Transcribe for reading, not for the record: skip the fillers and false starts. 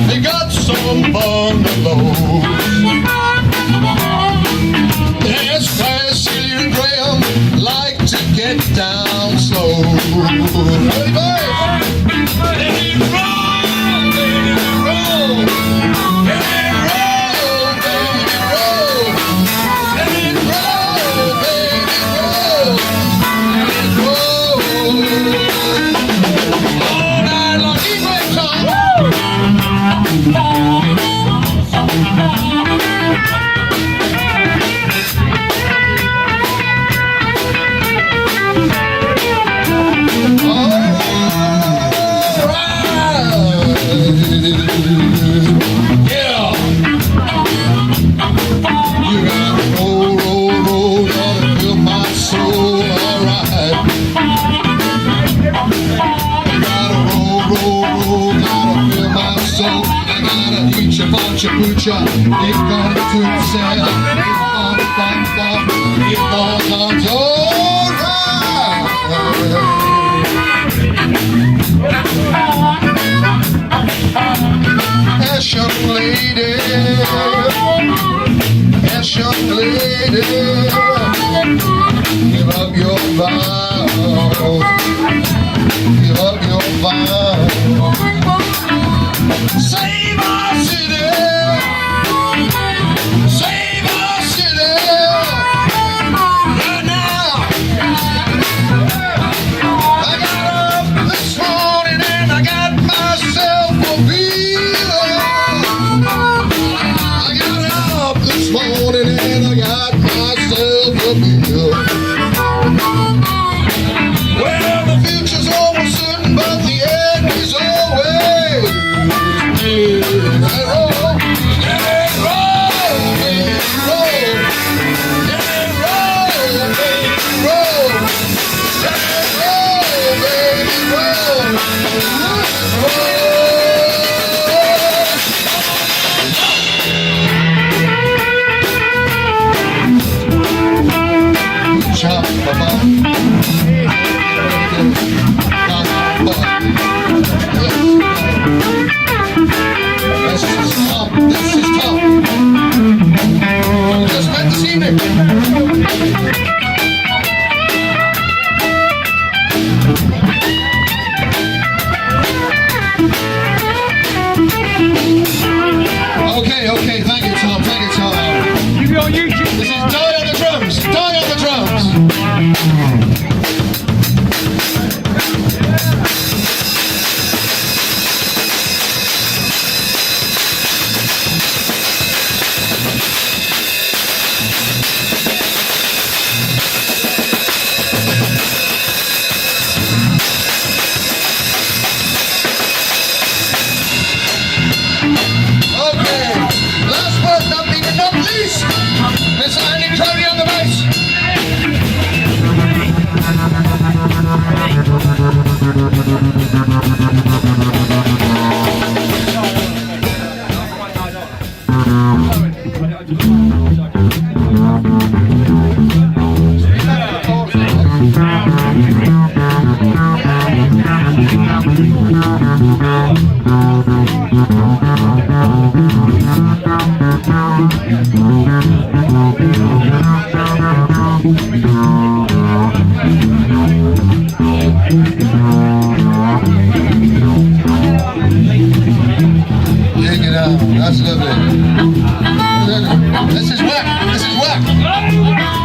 They got some bungalows. There's Classy and Graham like to get down slow. Hey, babe. Let it roll, baby, roll. Let it roll, baby, roll. Let it roll, baby, roll. Let it roll. All night long, keep it Chapucha, it gone to sell, it goes on to Yes, young lady, yes, young lady, give up your vow, give up your vow. Save our city, save our city, right now. I got up this morning and I got myself a beer. I got up this morning and I got myself a beer. Well, the future's always certain, but the end is always. Okay, thank you, Tom. Thank you, Tom. You be on YouTube. This is Doug on the drums. Doug on the drums. Miss Annie Cody on the bass. Take it out. That's lovely. This is whack. This is whack.